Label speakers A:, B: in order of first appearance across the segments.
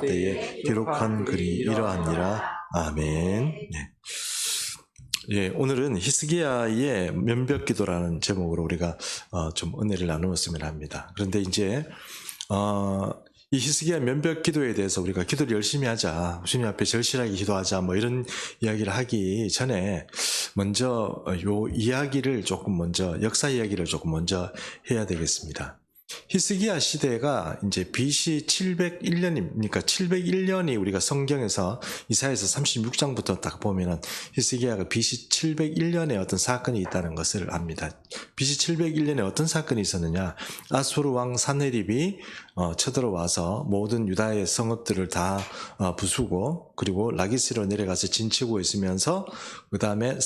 A: 때에 기록한 글이 이러하니라. 아멘. 네. 예, 오늘은 히스기야의 면벽기도라는 제목으로 우리가 좀 은혜를 나누었으면 합니다. 그런데 이제 이 히스기야 면벽기도에 대해서 우리가 기도를 열심히 하자, 주님 앞에 절실하게 기도하자, 뭐 이런 이야기를 하기 전에 먼저 요 이야기를 조금 먼저 역사 이야기를 조금 먼저 해야 되겠습니다. 히스기야 시대가 이제 BC 701년이니까 701년이 우리가 성경에서 이사야서 36장부터 딱 보면은 히스기야가 BC 701년에 어떤 사건이 있다는 것을 압니다. BC 701년에 어떤 사건이 있었느냐? 아수르 왕 산헤립이 쳐들어와서 모든 유다의 성읍들을 다 부수고, 그리고 라기스로 내려가서 진치고 있으면서 그 다음에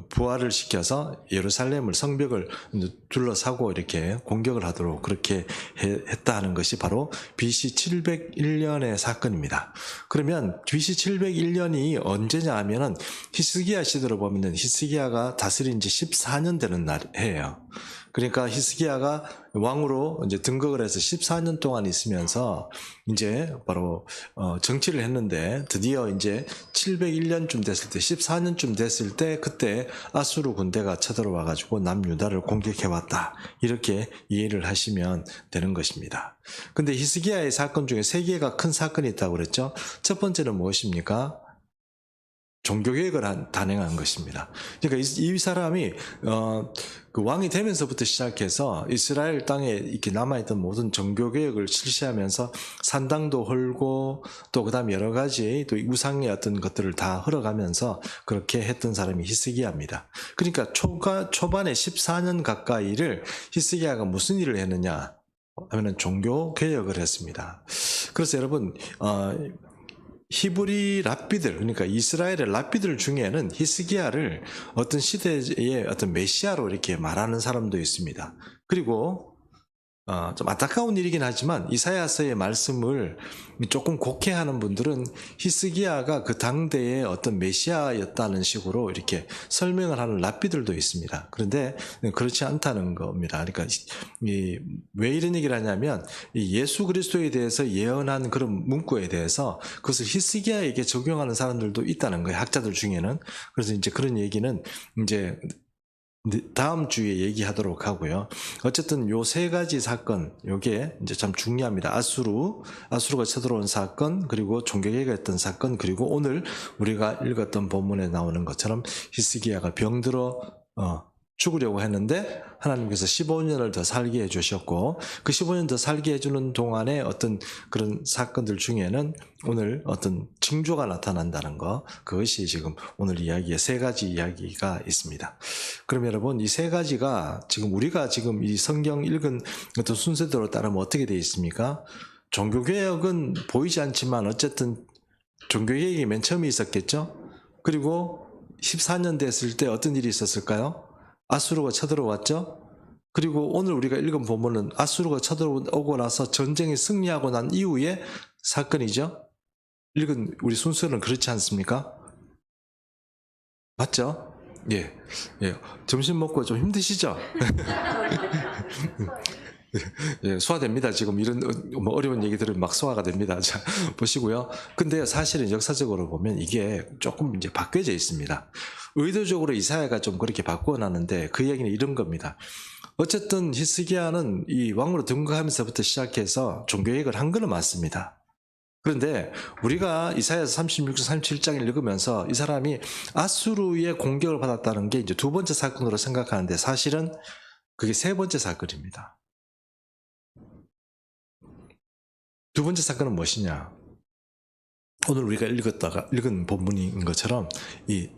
A: 부활을 시켜서 예루살렘을 성벽을 둘러싸고 이렇게 공격을 하도록 그렇게 했다 하는 것이 바로 BC 701년의 사건입니다. 그러면 BC 701년이 언제냐 하면은 히스기야 시대로 보면은 히스기야가 다스린 지 14년 되는 해예요. 그러니까 히스기야가 왕으로 이제 등극을 해서 14년 동안 있으면서 이제 바로 정치를 했는데, 드디어 이제 701년쯤 됐을 때, 14년쯤 됐을 때 그때 아수르 군대가 쳐들어와 가지고 남유다를 공격해 왔다, 이렇게 이해를 하시면 되는 것입니다. 근데 히스기야의 사건 중에 세 개가 큰 사건이 있다고 그랬죠. 첫 번째는 무엇입니까? 종교개혁을 단행한 것입니다. 그러니까 이 사람이 그 왕이 되면서부터 시작해서 이스라엘 땅에 이렇게 남아있던 모든 종교개혁을 실시하면서 산당도 헐고, 또 그다음 여러 가지 또 우상의 어떤 것들을 다 헐어가면서 그렇게 했던 사람이 히스기야입니다. 그러니까 초반에 14년 가까이를 히스기야가 무슨 일을 했느냐 하면은 종교개혁을 했습니다. 그래서 여러분, 히브리 랍비들, 그러니까 이스라엘의 랍비들 중에는 히스기야를 어떤 시대의 어떤 메시아로 이렇게 말하는 사람도 있습니다. 그리고 좀 안타까운 일이긴 하지만 이사야서의 말씀을 조금 곡해하는 분들은 히스기야가 그 당대의 어떤 메시아였다는 식으로 이렇게 설명을 하는 랍비들도 있습니다. 그런데 그렇지 않다는 겁니다. 그러니까 왜 이런 얘기를 하냐면, 예수 그리스도에 대해서 예언한 그런 문구에 대해서 그것을 히스기야에게 적용하는 사람들도 있다는 거예요, 학자들 중에는. 그래서 이제 그런 얘기는 이제 다음 주에 얘기하도록 하고요. 어쨌든 요 세 가지 사건, 요게 이제 참 중요합니다. 아수르가 쳐들어온 사건, 그리고 종교개혁을 했던 사건, 그리고 오늘 우리가 읽었던 본문에 나오는 것처럼 히스기야가 병들어 죽으려고 했는데 하나님께서 15년을 더 살게 해주셨고, 그 15년 더 살게 해주는 동안에 어떤 그런 사건들 중에는 오늘 어떤 징조가 나타난다는 거, 그것이 지금 오늘 이야기의 세 가지 이야기가 있습니다. 그럼 여러분, 이 세 가지가 지금 우리가 지금 이 성경 읽은 어떤 순서대로 따르면 어떻게 되어 있습니까? 종교개혁은 보이지 않지만 어쨌든 종교개혁이 맨 처음에 있었겠죠? 그리고 14년 됐을 때 어떤 일이 있었을까요? 아수르가 쳐들어왔죠? 그리고 오늘 우리가 읽은 본문은 아수르가 쳐들어오고 나서 전쟁에 승리하고 난 이후의 사건이죠? 읽은 우리 순서는 그렇지 않습니까? 맞죠? 예. 점심 먹고 좀 힘드시죠? 예, 소화됩니다. 지금 이런 뭐 어려운 얘기들은 막 소화가 됩니다. 자, 보시고요. 근데 사실은 역사적으로 보면 이게 조금 이제 바뀌어져 있습니다. 의도적으로 이사야가 좀 그렇게 바꿔놨는데, 그 얘기는 이런 겁니다. 어쨌든 히스기야는 이 왕으로 등극하면서부터 시작해서 종교개혁을 한 거는 맞습니다. 그런데 우리가 이사야서 36장, 37장을 읽으면서 이 사람이 아수르의 공격을 받았다는 게 이제 두 번째 사건으로 생각하는데, 사실은 그게 세 번째 사건입니다. 두 번째 사건은 무엇이냐? 오늘 우리가 읽은 본문인 것처럼 이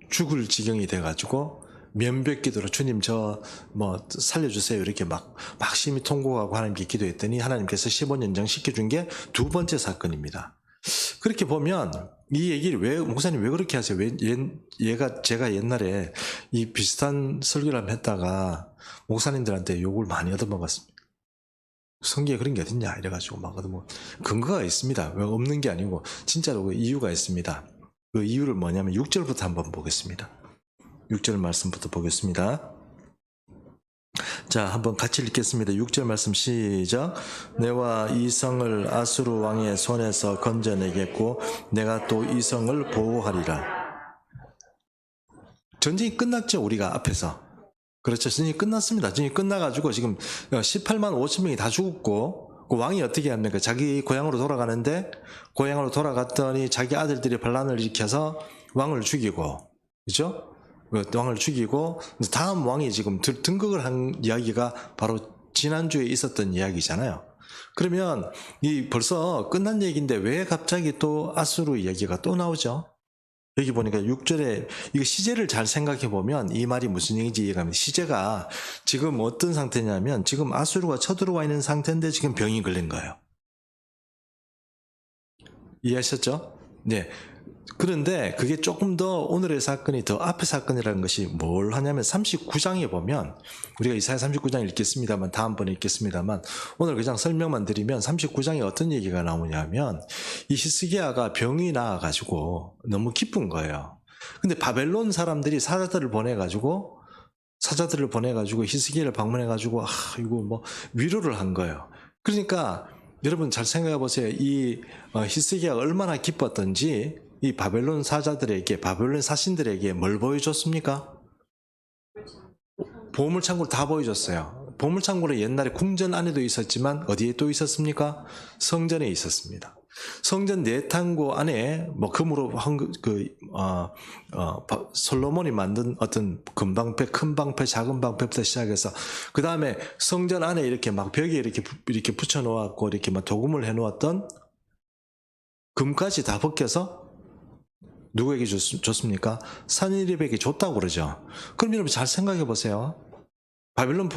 A: 죽을 지경이 돼가지고 면벽기도로 주님 저 뭐 살려주세요 이렇게 막 심히 통곡하고 하나님께 기도했더니 하나님께서 15년정 시켜준 게 두 번째 사건입니다. 그렇게 보면 이 얘기를 목사님 왜 그렇게 하세요? 제가 옛날에 이 비슷한 설교를 했다가 목사님들한테 욕을 많이 얻어먹었습니다. 성경에 그런 게 어딨냐 이래가지고 막 뭐 근거가 있습니다. 왜 없는 게 아니고 진짜로 그 이유가 있습니다. 그 이유를 뭐냐면 6절부터 한번 보겠습니다. 6절 말씀부터 보겠습니다. 자, 한번 같이 읽겠습니다. 6절 말씀 시작. 내와 이 성을 아수르 왕의 손에서 건져내겠고 내가 또 이 성을 보호하리라. 전쟁이 끝났죠, 우리가 앞에서. 그렇죠. 전쟁이 끝났습니다. 전쟁이 끝나가지고 지금 18만 5천 명이 다 죽었고, 그 왕이 어떻게 합니까? 자기 고향으로 돌아가는데, 고향으로 돌아갔더니 자기 아들들이 반란을 일으켜서 왕을 죽이고, 그죠? 왕을 죽이고, 다음 왕이 지금 등극을 한 이야기가 바로 지난주에 있었던 이야기잖아요. 그러면 이 벌써 끝난 얘기인데 왜 갑자기 또 아수르 이야기가 또 나오죠? 여기 보니까 6절에 이거 시제를 잘 생각해 보면 이 말이 무슨 얘기인지 이해가 갑니다. 시제가 지금 어떤 상태냐면 지금 아수르가 쳐들어와 있는 상태인데 지금 병이 걸린 거예요. 이해하셨죠? 네. 그런데 그게 조금 더 오늘의 사건이 더 앞의 사건이라는 것이 뭘 하냐면 39장에 보면 우리가 이사야 39장 읽겠습니다만 다음번에 읽겠습니다만 오늘 그냥 설명만 드리면 39장에 어떤 얘기가 나오냐면 이 히스기야가 병이 나와가지고 너무 기쁜 거예요. 근데 바벨론 사람들이 사자들을 보내가지고 히스기야를 방문해가지고 이거 뭐 위로를 한 거예요. 그러니까 여러분 잘 생각해 보세요. 이 히스기야가 얼마나 기뻤던지 이 바벨론 사자들에게, 바벨론 사신들에게 뭘 보여줬습니까? 보물창고를 다 보여줬어요. 보물창고는 옛날에 궁전 안에도 있었지만 어디에 또 있었습니까? 성전에 있었습니다. 성전 내탕고 안에 뭐 금으로 솔로몬이 만든 어떤 금방패, 큰 방패, 작은 방패부터 시작해서 그 다음에 성전 안에 이렇게 막 벽에 이렇게 붙여 놓았고 이렇게 막 도금을 해 놓았던 금까지 다 벗겨서 누구에게 줬습니까? 산헤립에게 줬다고 그러죠. 그럼 여러분 잘 생각해 보세요. 바벨론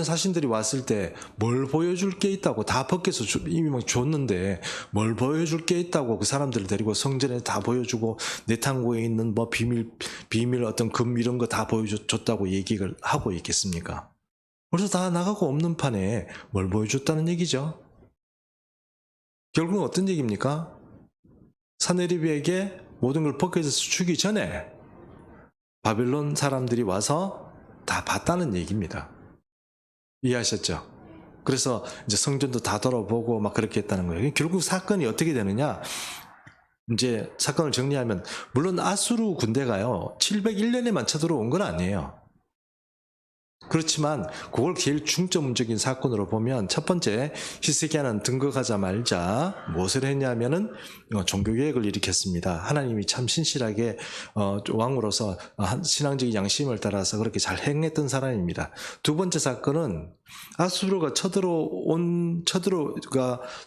A: 사신들이 왔을 때 뭘 보여줄 게 있다고 다 벗겨서 이미 막 줬는데 뭘 보여줄 게 있다고 그 사람들을 데리고 성전에 다 보여주고 내탕고에 있는 뭐 비밀 어떤 금 이런 거 다 보여줬다고 얘기를 하고 있겠습니까? 벌써 다 나가고 없는 판에 뭘 보여줬다는 얘기죠. 결국은 어떤 얘기입니까? 산헤립에게 모든 걸 벗겨서 주기 전에 바벨론 사람들이 와서 다 봤다는 얘기입니다. 이해하셨죠? 그래서 이제 성전도 다 돌아보고 막 그렇게 했다는 거예요. 결국 사건이 어떻게 되느냐? 이제 사건을 정리하면 물론 아수르 군대가요 701년에만 쳐들어온 건 아니에요. 그렇지만 그걸 제일 중점적인 사건으로 보면 첫 번째 히스기야는 등극하자마자 무엇을 했냐면은 종교개혁을 일으켰습니다. 하나님이 참 신실하게 왕으로서 신앙적인 양심을 따라서 그렇게 잘 행했던 사람입니다. 두 번째 사건은 아수르가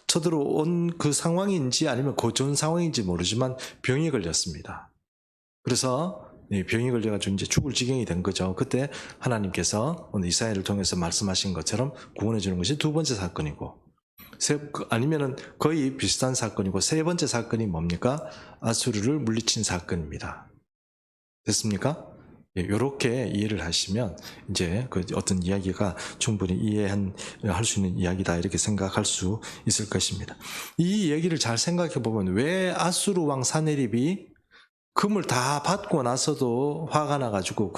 A: 쳐들어온 그 상황인지 아니면 고전 상황인지 모르지만 병이 걸렸습니다. 그래서 병이 걸려가지고 이제 죽을 지경이 된 거죠. 그때 하나님께서 오늘 이사야를 통해서 말씀하신 것처럼 구원해 주는 것이 두 번째 사건이고, 아니면은 거의 비슷한 사건이고, 세 번째 사건이 뭡니까? 아수르를 물리친 사건입니다. 됐습니까? 이렇게 이해를 하시면 이제 그 어떤 이야기가 충분히 할 수 있는 이야기다 이렇게 생각할 수 있을 것입니다. 이 얘기를 잘 생각해 보면 왜 아수르 왕 산헤립이 금을 다 받고 나서도 화가 나가지고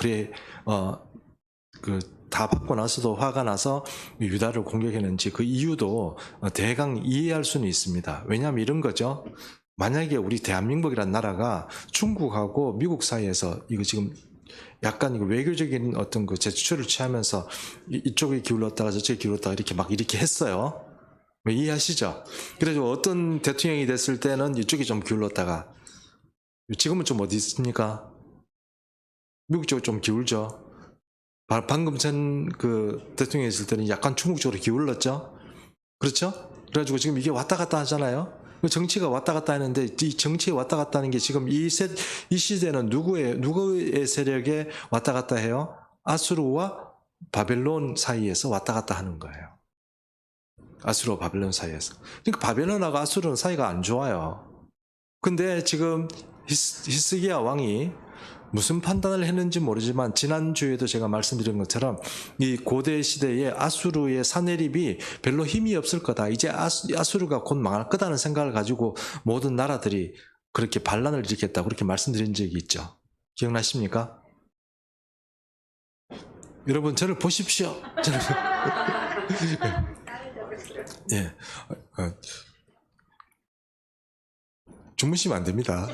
A: 다 받고 나서도 화가 나서 유다를 공격했는지 그 이유도 대강 이해할 수는 있습니다. 왜냐하면 이런 거죠. 만약에 우리 대한민국이라는 나라가 중국하고 미국 사이에서 이거 지금 약간 이거 외교적인 어떤 그 제스처를 취하면서 이쪽에 기울었다가 저쪽에 기울었다가 이렇게 했어요. 이해하시죠? 그래서 어떤 대통령이 됐을 때는 이쪽이 좀 기울었다가 지금은 좀 어디 있습니까? 미국 쪽으로 좀 기울죠. 방금 전 그 대통령이 있을 때는 약간 중국 쪽으로 기울었죠. 그렇죠? 그래가지고 지금 이게 왔다 갔다 하잖아요. 정치가 왔다 갔다 하는데 이 정치에 왔다 갔다 하는 게 지금 이 시대는 누구의 세력에 왔다 갔다 해요? 아수르와 바벨론 사이에서 왔다 갔다 하는 거예요. 아수르와 바벨론 사이에서. 그러니까 바벨론하고 아수르는 사이가 안 좋아요. 근데 지금 히스기야 왕이 무슨 판단을 했는지 모르지만 지난주에도 제가 말씀드린 것처럼 이 고대 시대에 아수르의 산헤립이 별로 힘이 없을 거다. 이제 아수르가 곧 망할 거다는 생각을 가지고 모든 나라들이 그렇게 반란을 일으켰다고 그렇게 말씀드린 적이 있죠. 기억나십니까? 여러분 저를 보십시오. 예. 주무시면 안 됩니다.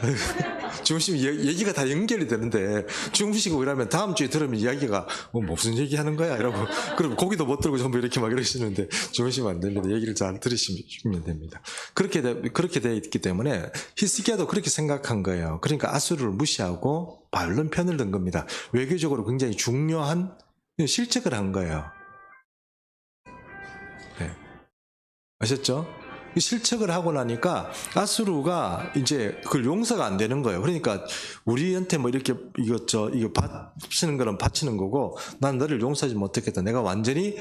A: 주무시면 얘기가 다 연결이 되는데 주무시고 이러면 다음 주에 들으면 이야기가 무슨 얘기하는 거야 이러고 그럼 고기도 못 들고 전부 이렇게 막 이러시는데 주무시면 안 됩니다. 얘기를 잘 들으시면 됩니다. 그렇게 돼 있기 때문에 히스기야도 그렇게 생각한 거예요. 그러니까 아수르를 무시하고 바벨론 편을 든 겁니다. 외교적으로 굉장히 중요한 실책을 한 거예요. 네. 아셨죠? 실책을 하고 나니까 아수르가 이제 그걸 용서가 안 되는 거예요. 그러니까 우리한테 뭐 이렇게 이거 바치는 거는 바치는 거고 난 너를 용서하지 못했겠다. 내가 완전히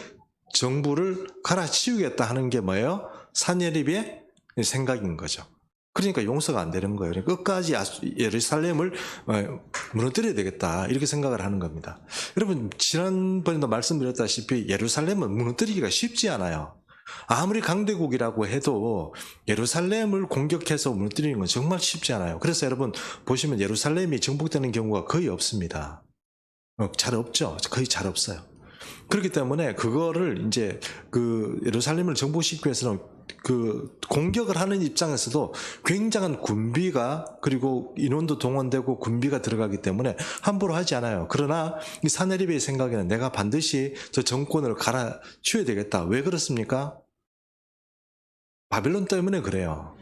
A: 정부를 갈아치우겠다 하는 게 뭐예요? 산헤립의 생각인 거죠. 그러니까 용서가 안 되는 거예요. 그러니까 끝까지 예루살렘을 무너뜨려야 되겠다 이렇게 생각을 하는 겁니다. 여러분 지난번에도 말씀드렸다시피 예루살렘은 무너뜨리기가 쉽지 않아요. 아무리 강대국이라고 해도 예루살렘을 공격해서 무너뜨리는 건 정말 쉽지 않아요. 그래서 여러분 보시면 예루살렘이 정복되는 경우가 거의 없습니다. 잘 없죠. 거의 잘 없어요. 그렇기 때문에 그거를 이제 그 예루살렘을 정복시키기 위해서는 그 공격을 하는 입장에서도 굉장한 군비가 그리고 인원도 동원되고 군비가 들어가기 때문에 함부로 하지 않아요. 그러나 이 산헤립의 생각에는 내가 반드시 저 정권을 갈아치워야 되겠다. 왜 그렇습니까? 바벨론 때문에 그래요.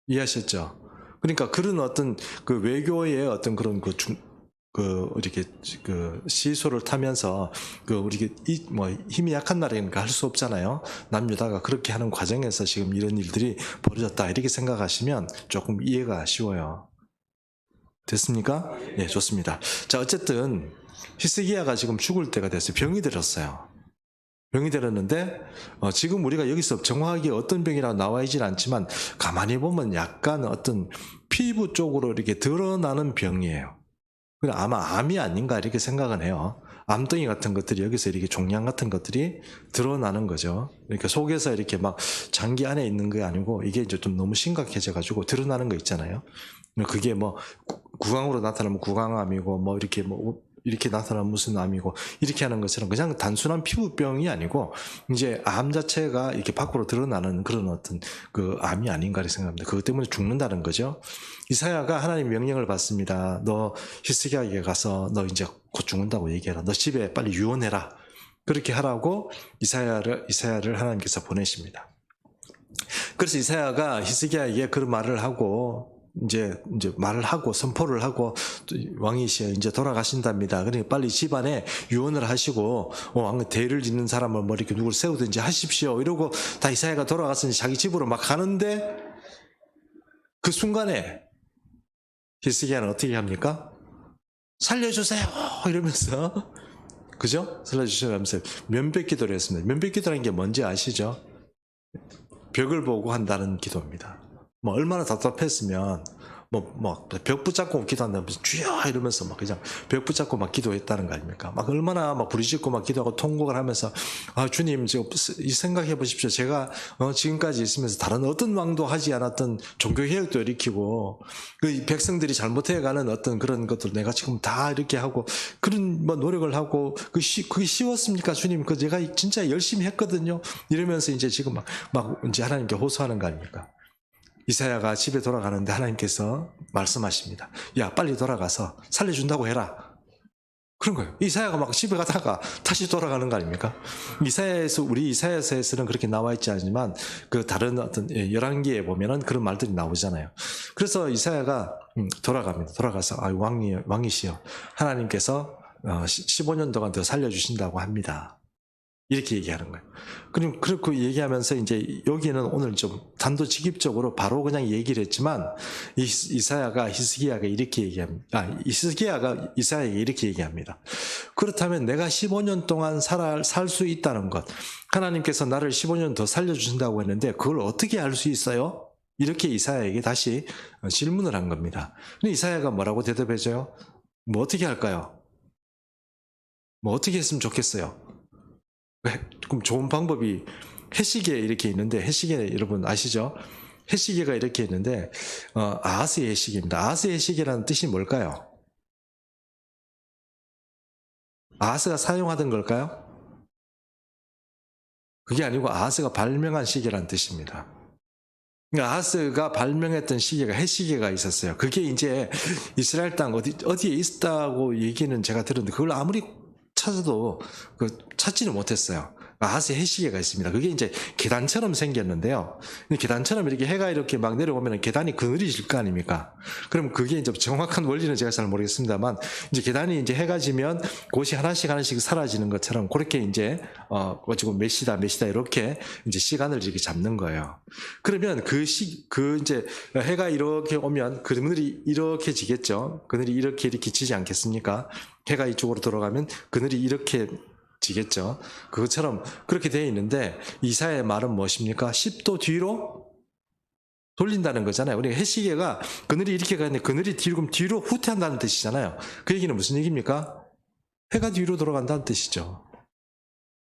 A: 이해하셨죠? 그러니까 그런 어떤 그 외교의 어떤 그런 이렇게 시소를 타면서 우리 뭐 힘이 약한 나라니까 할 수 없잖아요. 남유다가 그렇게 하는 과정에서 지금 이런 일들이 벌어졌다 이렇게 생각하시면 조금 이해가 쉬워요. 됐습니까? 네, 좋습니다. 자, 어쨌든 히스기야가 지금 죽을 때가 됐어요. 병이 들었어요. 병이 들었는데 지금 우리가 여기서 정확하게 어떤 병이라고 나와 있지는 않지만 가만히 보면 약간 어떤 피부 쪽으로 이렇게 드러나는 병이에요. 아마 암이 아닌가 이렇게 생각은 해요. 암덩이 같은 것들이 여기서 이렇게 종양 같은 것들이 드러나는 거죠. 그러니까 속에서 이렇게 막 장기 안에 있는 게 아니고 이게 이제 좀 너무 심각해져 가지고 드러나는 거 있잖아요. 그게 뭐 구강으로 나타나면 구강암이고 뭐 이렇게 나타나면 무슨 암이고 이렇게 하는 것처럼 그냥 단순한 피부병이 아니고 이제 암 자체가 이렇게 밖으로 드러나는 그런 어떤 그 암이 아닌가 이렇게 생각합니다. 그것 때문에 죽는다는 거죠. 이사야가 하나님 명령을 받습니다. 너 히스기야에게 가서 너 이제 곧 죽는다고 얘기해라. 너 집에 빨리 유언해라. 그렇게 하라고 이사야를 하나님께서 보내십니다. 그래서 이사야가 히스기야에게 그런 말을 하고 이제 말을 하고 선포를 하고 왕이시여 이제 돌아가신답니다. 그러니까 빨리 집안에 유언을 하시고 왕 대를 짓는 사람을 뭐 이렇게 누굴 세우든지 하십시오. 이러고 다 이사야가 돌아가서 자기 집으로 막 가는데 그 순간에 히스기야는 어떻게 합니까? 살려주세요 이러면서 그죠? 살려주세요 하면서 면백기도를 했습니다. 면백기도라는 게 뭔지 아시죠? 벽을 보고 한다는 기도입니다. 뭐 얼마나 답답했으면 벽 붙잡고 기도한다면 주여 이러면서 막 그냥 벽 붙잡고 막 기도했다는 거 아닙니까? 막 얼마나 막 부르짖고 막 기도하고 통곡을 하면서 주님 이 생각해 보십시오. 제가 지금까지 있으면서 다른 어떤 왕도 하지 않았던 종교 개혁도 일으키고 그 백성들이 잘못해가는 어떤 그런 것들 내가 지금 다 이렇게 하고 그런 뭐 노력을 하고 그게 쉬웠습니까, 주님? 그 제가 진짜 열심히 했거든요. 이러면서 이제 지금 막 이제 하나님께 호소하는 거 아닙니까? 이사야가 집에 돌아가는데 하나님께서 말씀하십니다. 야, 빨리 돌아가서 살려준다고 해라. 그런 거예요. 이사야가 막 집에 가다가 다시 돌아가는 거 아닙니까? 우리 이사야서에서는 그렇게 나와 있지 않지만 그 다른 어떤 열왕기에 보면은 그런 말들이 나오잖아요. 그래서 이사야가 돌아갑니다. 돌아가서 왕이시여 하나님께서 15년 동안 더 살려주신다고 합니다. 이렇게 얘기하는 거예요. 그럼 그렇게 얘기하면서 이제 여기는 오늘 좀 단도직입적으로 바로 그냥 얘기를 했지만 이사야가 히스기야가 이렇게 얘기합니다. 히스기야가 이사야에게 이렇게 얘기합니다. 그렇다면 내가 15년 동안 살 수 있다는 것, 하나님께서 나를 15년 더 살려주신다고 했는데 그걸 어떻게 알 수 있어요? 이렇게 이사야에게 다시 질문을 한 겁니다. 근데 이사야가 뭐라고 대답해줘요? 뭐 어떻게 할까요? 뭐 어떻게 했으면 좋겠어요? 그럼 좋은 방법이 해시계 이렇게 있는데 해시계 여러분 아시죠? 해시계가 이렇게 있는데 아하스의 해시계입니다. 아하스의 해시계라는 뜻이 뭘까요? 아하스가 사용하던 걸까요? 그게 아니고 아하스가 발명한 시계라는 뜻입니다. 그러니까 아하스가 발명했던 시계가 해시계가 있었어요. 그게 이제 이스라엘 땅 어디에 있다고 얘기는 제가 들었는데 그걸 아무리 찾아도 찾지는 못했어요. 아하스의 해시계가 있습니다. 그게 이제 계단처럼 생겼는데요. 계단처럼 이렇게 해가 이렇게 막 내려오면 계단이 그늘이질 거 아닙니까? 그럼 그게 이제 정확한 원리는 제가 잘 모르겠습니다만, 이제 계단이 이제 해가 지면 곳이 하나씩 사라지는 것처럼 그렇게 이제, 지금 몇 시다 이렇게 이제 시간을 이렇게 잡는 거예요. 그러면 이제 해가 이렇게 오면 그늘이 이렇게 지겠죠? 그늘이 이렇게 지지 않겠습니까? 해가 이쪽으로 돌아가면 그늘이 이렇게 지겠죠. 그것처럼 그렇게 되어 있는데 이사야의 말은 무엇입니까? 10도 뒤로 돌린다는 거잖아요. 우리가 해시계가 그늘이 이렇게 가는데 그늘이 뒤로 후퇴한다는 뜻이잖아요. 그 얘기는 무슨 얘기입니까? 해가 뒤로 돌아간다는 뜻이죠.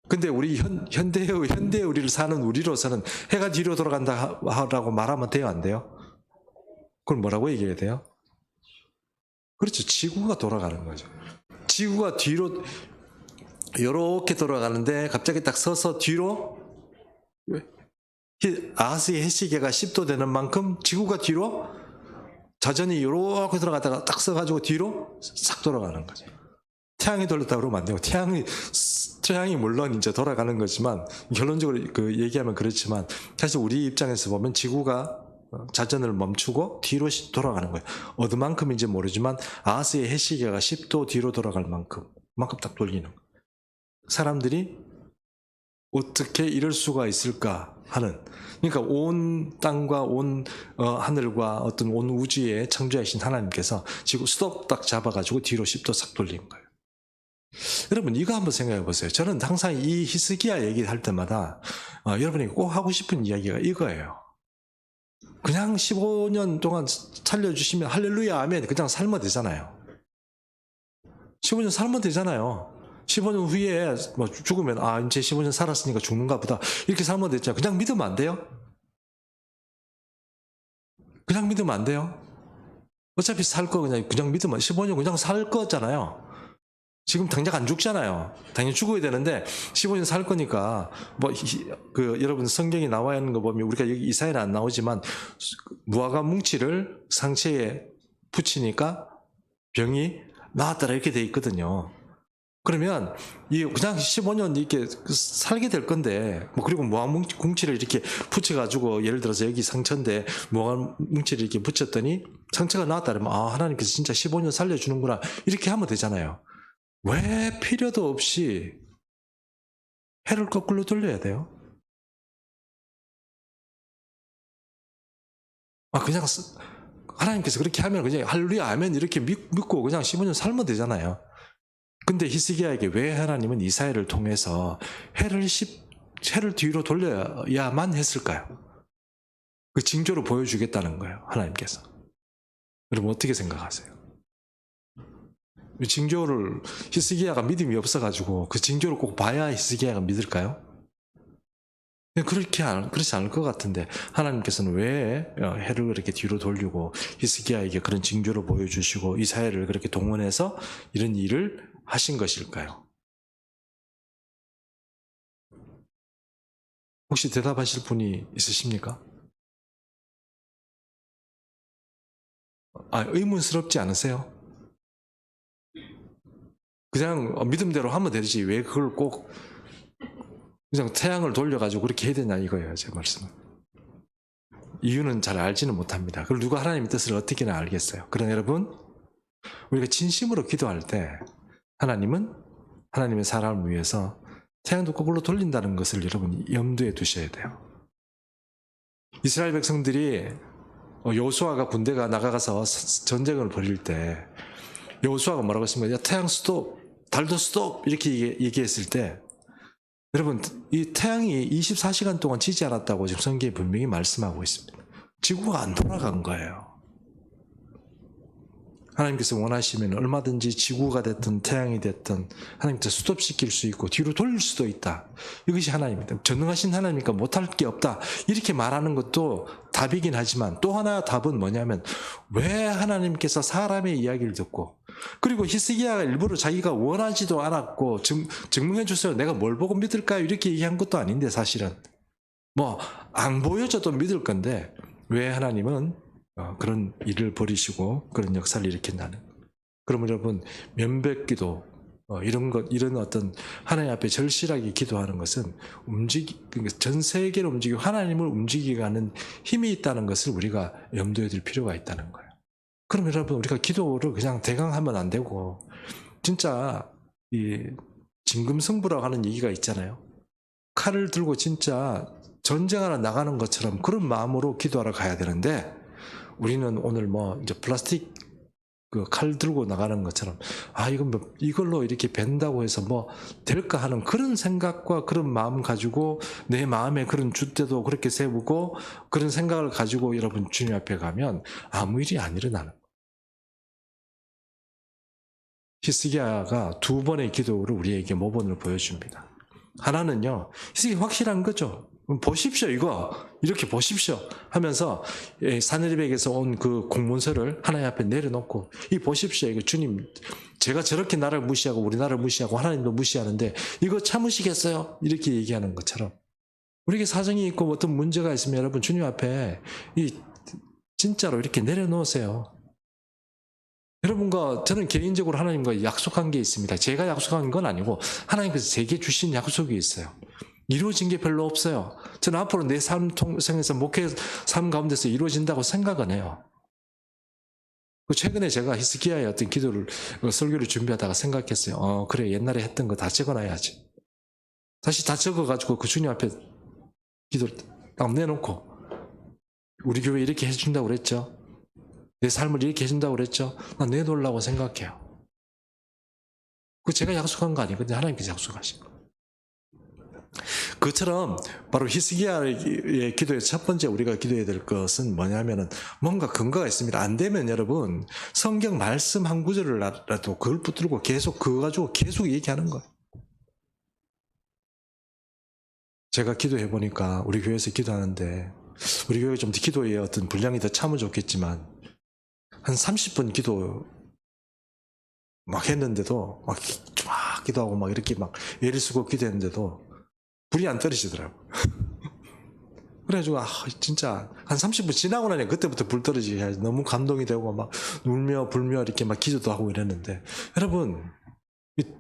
A: 근데 우리 현대의 우리를 사는 우리로서는 해가 뒤로 돌아간다라고 말하면 돼요, 안 돼요? 그걸 뭐라고 얘기해야 돼요? 그렇죠. 지구가 돌아가는 거죠. 지구가 뒤로 이렇게 돌아가는데 갑자기 딱 서서 뒤로 아하스의 해시계가 10도 되는 만큼 지구가 뒤로 자전이 이렇게 들어가다가 딱 서가지고 뒤로 싹 돌아가는 거죠. 태양이 돌렸다 그러면 안 되고 태양이 물론 이제 돌아가는 거지만 결론적으로 얘기하면 그렇지만 사실 우리 입장에서 보면 지구가 자전을 멈추고 뒤로 돌아가는 거예요. 어느 만큼인지 모르지만 아하스의 해시계가 10도 뒤로 돌아갈 만큼 딱 돌리는 거예요. 사람들이 어떻게 이럴 수가 있을까 하는, 그러니까 온 땅과 온 하늘과 어떤 온 우주에 창조하신 하나님께서 지금 스톱 딱 잡아가지고 뒤로 10도 싹 돌린 거예요. 여러분 이거 한번 생각해 보세요. 저는 항상 이 히스기야 얘기할 때마다 여러분이 꼭 하고 싶은 이야기가 이거예요. 그냥 15년 동안 살려주시면 할렐루야 아멘 그냥 살면 되잖아요. 15년 살면 되잖아요. 15년 후에 뭐 죽으면 이제 15년 살았으니까 죽는가 보다 이렇게 살면 됐잖아요. 그냥 믿으면 안 돼요? 그냥 믿으면 안 돼요? 어차피 살 거 그냥 믿으면 15년 그냥 살 거잖아요. 지금 당장 안 죽잖아요. 당연히 죽어야 되는데 15년 살 거니까 여러분 성경에 나와 있는 거 보면 우리가 여기 이사야는 안 나오지만 무화과 뭉치를 상처에 붙이니까 병이 나았더라 이렇게 돼 있거든요. 그러면 그냥 15년 이렇게 살게 될 건데 그리고 무화과 뭉치를 이렇게 붙여가지고 예를 들어서 여기 상처인데 무화과 뭉치를 이렇게 붙였더니 상처가 나았다 그러면 하나님께서 진짜 15년 살려주는구나 이렇게 하면 되잖아요. 왜 필요도 없이 해를 거꾸로 돌려야 돼요? 그냥 하나님께서 그렇게 하면 그냥 할렐루야 아멘 이렇게 믿고 그냥 15년 살면 되잖아요. 근데 히스기야에게 왜 하나님은 이사야를 통해서 해를 뒤로 돌려야만 했을까요? 그 징조로 보여주겠다는 거예요. 하나님께서. 여러분 어떻게 생각하세요? 징조를 히스기야가 믿음이 없어가지고 그 징조를 꼭 봐야 히스기야가 믿을까요? 그렇지 않을 것 같은데 하나님께서는 왜 해를 그렇게 뒤로 돌리고 히스기야에게 그런 징조를 보여주시고 이사야를 그렇게 동원해서 이런 일을 하신 것일까요? 혹시 대답하실 분이 있으십니까? 의문스럽지 않으세요? 그냥 믿음대로 하면 되지 왜 그걸 꼭 그냥 태양을 돌려가지고 그렇게 해야 되냐 이거예요. 제 말씀은. 이유는 잘 알지는 못합니다. 그걸 누가 하나님의 뜻을 어떻게나 알겠어요. 그러나 여러분 우리가 진심으로 기도할 때 하나님은 하나님의 사람을 위해서 태양도 거꾸로 돌린다는 것을 여러분이 염두에 두셔야 돼요. 이스라엘 백성들이 여호수아가 군대가 나가서 전쟁을 벌일 때 여호수아가 뭐라고 했습니까? 태양 스톱, 달도 스톱 이렇게 얘기했을 때 여러분 이 태양이 24시간 동안 지지 않았다고 지금 성경에 분명히 말씀하고 있습니다. 지구가 안 돌아간 거예요. 하나님께서 원하시면 얼마든지 지구가 됐든 태양이 됐든 하나님께서 스톱시킬 수 있고 뒤로 돌릴 수도 있다. 이것이 하나님입니다. 전능하신 하나님이니까 못할 게 없다. 이렇게 말하는 것도 답이긴 하지만 또 하나 답은 뭐냐면 왜 하나님께서 사람의 이야기를 듣고 그리고 히스기야가 일부러 자기가 원하지도 않았고 증명해 주세요. 내가 뭘 보고 믿을까요? 이렇게 얘기한 것도 아닌데 사실은 뭐 안 보여줘도 믿을 건데 왜 하나님은 그런 일을 벌이시고 그런 역사를 일으킨다는. 그러면 여러분 면백기도 이런 어떤 하나님 앞에 절실하게 기도하는 것은 전 세계를 움직이고 하나님을 움직이게 하는 힘이 있다는 것을 우리가 염두에 둘 필요가 있다는 거예요. 그럼 여러분 우리가 기도를 그냥 대강 하면 안 되고 진짜 이 진금승부라고 하는 얘기가 있잖아요. 칼을 들고 진짜 전쟁하러 나가는 것처럼 그런 마음으로 기도하러 가야 되는데 우리는 오늘 뭐 이제 플라스틱 그 칼 들고 나가는 것처럼 이건 뭐 이걸로 이렇게 벤다고 해서 뭐 될까 하는 그런 생각과 그런 마음 가지고 내 마음에 그런 줏대도 그렇게 세우고 그런 생각을 가지고 여러분 주님 앞에 가면 아무 일이 안 일어나는 거예요. 히스기야가 두 번의 기도를 우리에게 모본을 보여줍니다. 하나는요, 히스기야 확실한 거죠. 보십시오, 이거. 이렇게 보십시오. 하면서 사내리백에서 온 그 공문서를 하나님 앞에 내려놓고, 이 보십시오. 이거 주님, 제가 저렇게 나라를 무시하고 우리나라를 무시하고 하나님도 무시하는데 이거 참으시겠어요? 이렇게 얘기하는 것처럼. 우리에게 사정이 있고 어떤 문제가 있으면 여러분 주님 앞에 진짜로 이렇게 내려놓으세요. 여러분과 저는 개인적으로 하나님과 약속한 게 있습니다. 제가 약속한 건 아니고 하나님께서 제게 주신 약속이 있어요. 이루어진 게 별로 없어요. 저는 앞으로 내 삶 통해서 목회 삶 가운데서 이루어진다고 생각은 해요. 최근에 제가 히스기야의 어떤 기도를 설교를 준비하다가 생각했어요. 그래 옛날에 했던 거 다 적어놔야지. 다시 다 적어가지고 그 주님 앞에 기도를 딱 내놓고 우리 교회 이렇게 해준다고 그랬죠. 내 삶을 이렇게 해준다고 그랬죠. 난 내놓으려고 생각해요. 그 제가 약속한 거 아니거든요. 하나님께서 약속하신 거. 그처럼 바로 히스기야의 기도의 첫 번째 우리가 기도해야 될 것은 뭐냐면은 뭔가 근거가 있습니다. 안 되면 여러분 성경 말씀 한 구절이라도 그걸 붙들고 계속 그거 가지고 계속 얘기하는 거예요. 제가 기도해 보니까 우리 교회에서 기도하는데 우리 교회 좀 기도에 어떤 분량이 더 차면 좋겠지만 한 30분 기도 막 했는데도 막 기도하고 막 이렇게 막 애를 쓰고 기도했는데도 불이 안 떨어지더라고. 그래가지고 진짜 한 30분 지나고 나니 그때부터 불 떨어지게 너무 감동이 되고 막 울며 불며 이렇게 막 기도도 하고 이랬는데 여러분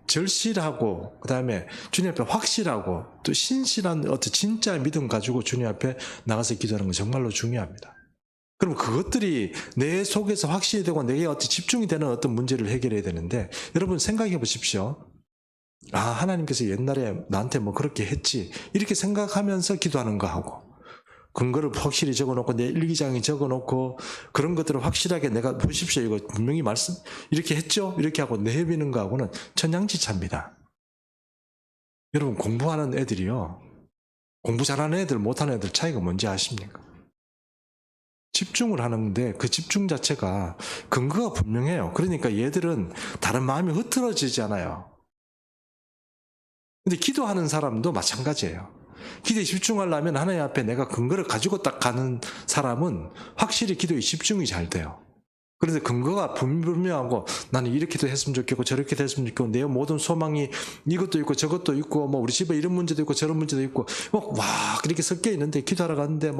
A: 절실하고 그 다음에 주님 앞에 확실하고 또 신실한 어떤 진짜 믿음 가지고 주님 앞에 나가서 기도하는 건 정말로 중요합니다. 그럼 그것들이 내 속에서 확실히 되고 내게 어떤 집중이 되는 어떤 문제를 해결해야 되는데 여러분 생각해 보십시오. 하나님께서 옛날에 나한테 뭐 그렇게 했지 이렇게 생각하면서 기도하는 거하고 근거를 확실히 적어놓고 내 일기장에 적어놓고 그런 것들을 확실하게 내가 보십시오 이거 분명히 말씀 이렇게 했죠 이렇게 하고 내비는 거하고는 천양지차입니다. 여러분 공부하는 애들이요 공부 잘하는 애들 못하는 애들 차이가 뭔지 아십니까? 집중을 하는데 그 집중 자체가 근거가 분명해요. 그러니까 얘들은 다른 마음이 흐트러지지 않아요. 근데 기도하는 사람도 마찬가지예요. 기도에 집중하려면 하나님 앞에 내가 근거를 가지고 딱 가는 사람은 확실히 기도에 집중이 잘 돼요. 그런데 근거가 분명하고 나는 이렇게도 했으면 좋겠고 저렇게도 했으면 좋겠고 내 모든 소망이 이것도 있고 저것도 있고 뭐 우리 집에 이런 문제도 있고 저런 문제도 있고 막 그렇게 섞여 있는데 기도하러 갔는데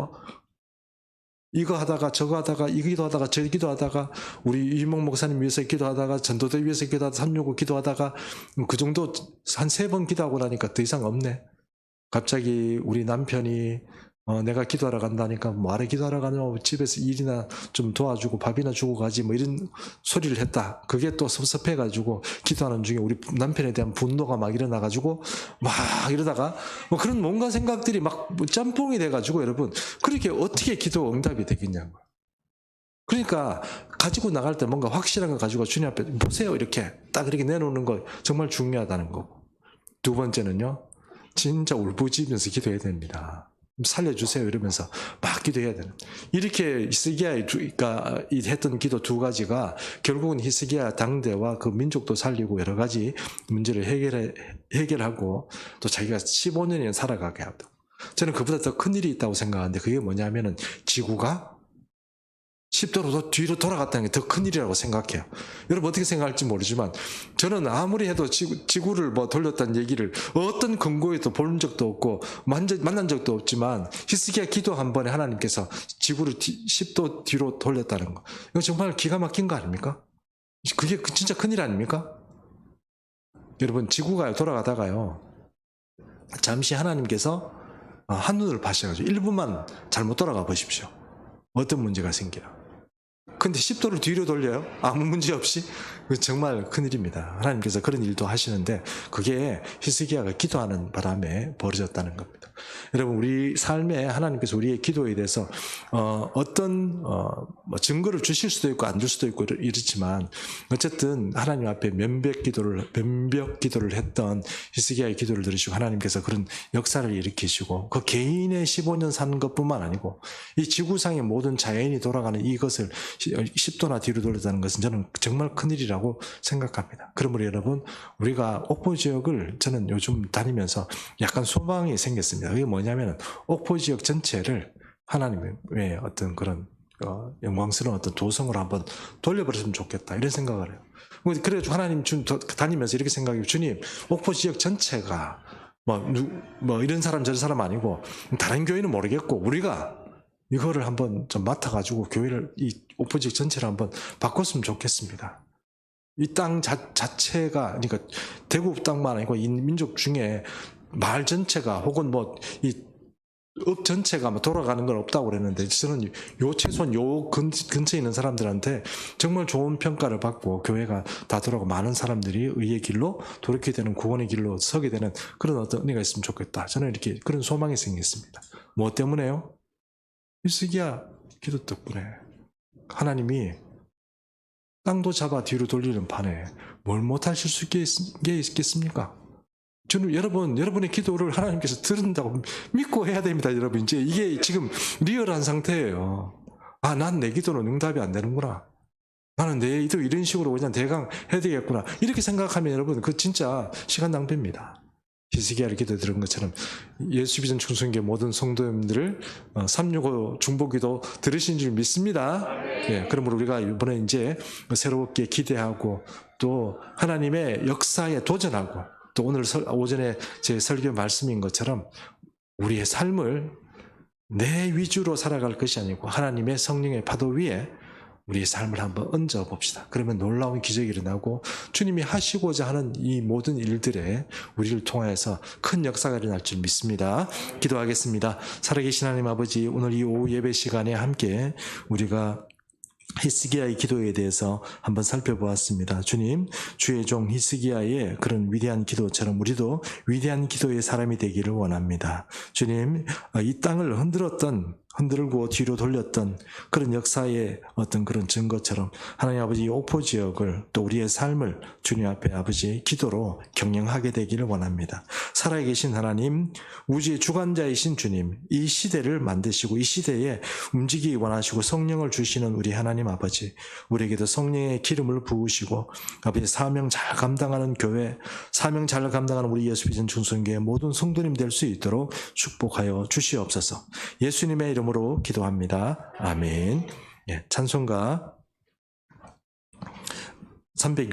A: 이거 하다가 저거 하다가 이 기도하다가 저 기도하다가 우리 이몽 목사님 위해서 기도하다가 전도대 위해서 기도하다가 365 기도하다가 그 정도 한 3번 기도하고 나니까 더 이상 없네. 갑자기 우리 남편이 내가 기도하러 간다니까 뭐하러 기도하러 가냐고 집에서 일이나 좀 도와주고 밥이나 주고 가지 뭐 이런 소리를 했다. 그게 또 섭섭해가지고 기도하는 중에 우리 남편에 대한 분노가 막 일어나가지고 막 이러다가 뭐 그런 뭔가 생각들이 막 짬뽕이 돼가지고 여러분 그렇게 어떻게 기도 응답이 되겠냐고. 그러니까 가지고 나갈 때 뭔가 확실한 거 가지고 주님 앞에 보세요 이렇게 딱 이렇게 내놓는 거 정말 중요하다는 거고. 두 번째는요 진짜 울부짖으면서 기도해야 됩니다. 살려주세요 이러면서 막 기도해야 되는. 이렇게 히스기야가 했던 기도 두 가지가 결국은 히스기야 당대와 그 민족도 살리고 여러 가지 문제를 해결하고 또 자기가 15년이 살아가게 하고. 저는 그보다 더 큰 일이 있다고 생각하는데 그게 뭐냐면은 지구가 10도로 뒤로 돌아갔다는 게 더 큰일이라고 생각해요. 여러분 어떻게 생각할지 모르지만 저는 아무리 해도 지구를 뭐 돌렸다는 얘기를 어떤 근거에도 본 적도 없고 만난 적도 없지만 히스기야 기도 한 번에 하나님께서 지구를 10도 뒤로 돌렸다는 거, 이거 정말 기가 막힌 거 아닙니까? 그게 진짜 큰일 아닙니까? 여러분 지구가 돌아가다가요 잠시 하나님께서 한눈을 파셔가지고 1분만 잘못 돌아가 보십시오. 어떤 문제가 생겨요. 근데 10도를 뒤로 돌려요? 아무 문제 없이? 정말 큰일입니다. 하나님께서 그런 일도 하시는데 그게 히스기야가 기도하는 바람에 벌어졌다는 겁니다. 여러분 우리 삶에 하나님께서 우리의 기도에 대해서 어떤 뭐 증거를 주실 수도 있고 안 줄 수도 있고 이렇지만 어쨌든 하나님 앞에 면벽 기도를 했던 히스기야의 기도를 들으시고 하나님께서 그런 역사를 일으키시고 그 개인의 15년 사는 것뿐만 아니고 이 지구상의 모든 자연이 돌아가는 이것을 10도나 뒤로 돌렸다는 것은 저는 정말 큰일이라고 생각합니다. 그러므로 여러분 우리가 옥포 지역을 저는 요즘 다니면서 약간 소망이 생겼습니다. 그게 뭐냐면 옥포 지역 전체를 하나님의 어떤 그런 영광스러운 어떤 도성으로 한번 돌려버렸으면 좋겠다 이런 생각을 해요. 그래가지고 하나님 다니면서 이렇게 생각해요. 주님 옥포 지역 전체가 뭐 이런 사람 저런 사람 아니고 다른 교회는 모르겠고 우리가 이거를 한번 좀 맡아가지고 교회를 이 옥포 지역 전체를 한번 바꿨으면 좋겠습니다. 이 땅 자체가 그러니까 대구 땅만 아니고 이 민족 중에 마을 전체가 혹은 뭐 이 읍 전체가 돌아가는 건 없다고 그랬는데 저는 최소한 근처에 있는 사람들한테 정말 좋은 평가를 받고 교회가 다 돌아가고 많은 사람들이 의의 길로 돌이키게 되는 구원의 길로 서게 되는 그런 어떤 은혜가 있으면 좋겠다. 저는 이렇게 그런 소망이 생겼습니다. 뭐 때문에요? 히스기야 기도 덕분에 하나님이 땅도 잡아 뒤로 돌리는 판에 뭘 못하실 수 있겠습니까? 저는 여러분의 기도를 하나님께서 들은다고 믿고 해야 됩니다, 여러분. 이제 이게 지금 리얼한 상태예요. 난 내 기도는 응답이 안 되는구나. 나는 내 기도 이런 식으로 그냥 대강 해야 되겠구나. 이렇게 생각하면 여러분, 그 진짜 시간 낭비입니다. 히스기야를 기도 들은 것처럼 예수 믿는 충성교회 모든 성도님들을 365 중보기도 들으신 줄 믿습니다. 예, 그러므로 우리가 이번에 이제 새롭게 기대하고 또 하나님의 역사에 도전하고 또 오늘 오전에 제 설교 말씀인 것처럼 우리의 삶을 내 위주로 살아갈 것이 아니고 하나님의 성령의 파도 위에 우리의 삶을 한번 얹어 봅시다. 그러면 놀라운 기적이 일어나고 주님이 하시고자 하는 이 모든 일들에 우리를 통하여서 큰 역사가 일어날 줄 믿습니다. 기도하겠습니다. 살아계신 하나님 아버지, 오늘 이 오후 예배 시간에 함께 우리가 히스기야의 기도에 대해서 한번 살펴보았습니다. 주님, 주의 종 히스기야의 그런 위대한 기도처럼 우리도 위대한 기도의 사람이 되기를 원합니다. 주님, 이 땅을 흔들고 뒤로 돌렸던 그런 역사의 어떤 그런 증거처럼 하나님 아버지 옥포 지역을 또 우리의 삶을 주님 앞에 아버지 기도로 경영하게 되기를 원합니다. 살아계신 하나님, 우주의 주관자이신 주님, 이 시대를 만드시고 이 시대에 움직이기 원하시고 성령을 주시는 우리 하나님 아버지, 우리에게도 성령의 기름을 부으시고 아버지 사명 잘 감당하는 교회, 사명 잘 감당하는 우리 예수 믿는 충성교회 모든 성도님 될 수 있도록 축복하여 주시옵소서. 예수님의 이름으로 기도합니다. 아멘. 예, 찬송가 306